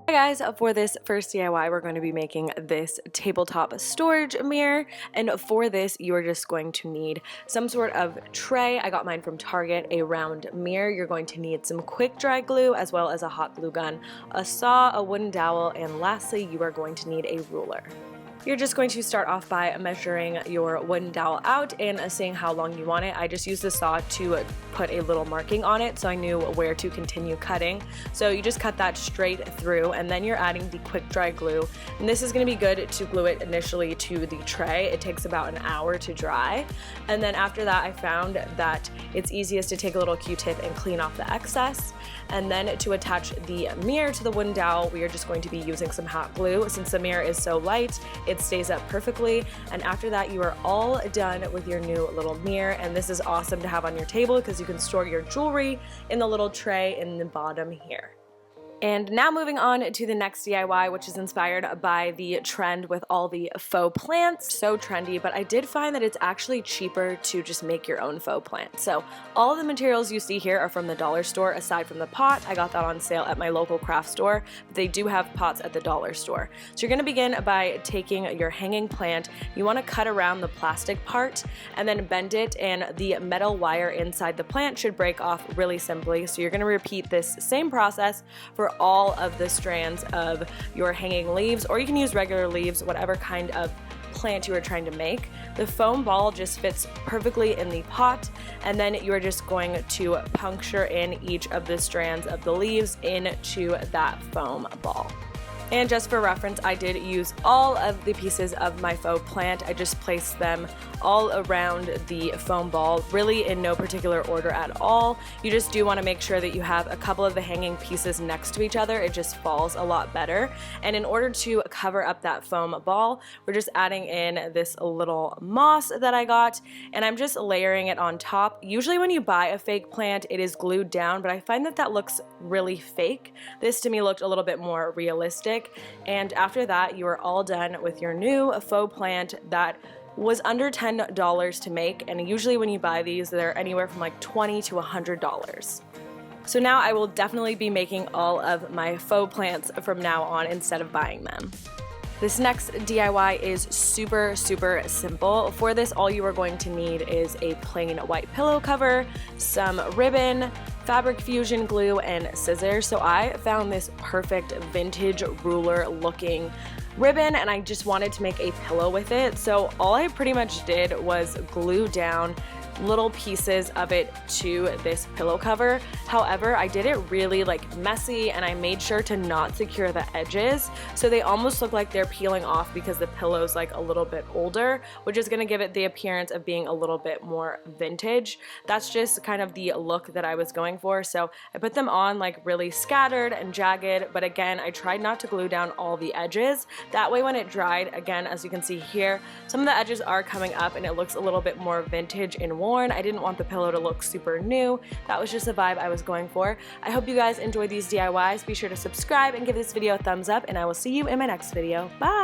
Hi guys, for this first DIY we're going to be making this tabletop storage mirror, and for this you are just going to need some sort of tray. I got mine from Target, a round mirror. You're going to need some quick dry glue as well as a hot glue gun, a saw, a wooden dowel, and lastly you are going to need a ruler. You're just going to start off by measuring your wooden dowel out and seeing how long you want it. I just used the saw to put a little marking on it so I knew where to continue cutting. So you just cut that straight through, and then you're adding the quick dry glue. And this is going to be good to glue it initially to the tray. It takes about an hour to dry. And then after that I found that it's easiest to take a little Q-tip and clean off the excess. And then to attach the mirror to the wooden dowel, we are just going to be using some hot glue. Since the mirror is so light, it stays up perfectly. And after that, you are all done with your new little mirror. And this is awesome to have on your table because you can store your jewelry in the little tray in the bottom here. And now moving on to the next DIY, which is inspired by the trend with all the faux plants. So trendy, but I did find that it's actually cheaper to just make your own faux plant. So all of the materials you see here are from the dollar store aside from the pot. I got that on sale at my local craft store, but they do have pots at the dollar store. So you're going to begin by taking your hanging plant. You want to cut around the plastic part and then bend it, and the metal wire inside the plant should break off really simply. So you're going to repeat this same process for all of the strands of your hanging leaves, or you can use regular leaves, whatever kind of plant you are trying to make. The foam ball just fits perfectly in the pot, and then you are just going to puncture in each of the strands of the leaves into that foam ball. And just for reference, I did use all of the pieces of my faux plant. I just placed them all around the foam ball, really in no particular order at all. You just do want to make sure that you have a couple of the hanging pieces next to each other. It just falls a lot better. And in order to cover up that foam ball, we're just adding in this little moss that I got, and I'm just layering it on top. Usually when you buy a fake plant, it is glued down, but I find that that looks really fake. This to me looked a little bit more realistic. And after that, you are all done with your new faux plant that was under $10 to make, and usually when you buy these they're anywhere from like $20 to $100. So now I will definitely be making all of my faux plants from now on instead of buying them. This next DIY is super simple. For this, all you are going to need is a plain white pillow cover, some ribbon, fabric fusion glue, and scissors. So I found this perfect vintage ruler looking ribbon, and I just wanted to make a pillow with it. So all I pretty much did was glue down little pieces of it to this pillow cover. However, I did it really messy, and I made sure to not secure the edges, so they almost look like they're peeling off because the pillow's a little bit older, which is going to give it the appearance of being a little bit more vintage. That's just kind of the look that I was going for. So I put them on really scattered and jagged, but again I tried not to glue down all the edges. That way when it dried, again, as you can see here, some of the edges are coming up and it looks a little bit more vintage and worn. I didn't want the pillow to look super new. That was just the vibe I was going for. I hope you guys enjoyed these DIYs. Be sure to subscribe and give this video a thumbs up, and I will see you in my next video. Bye!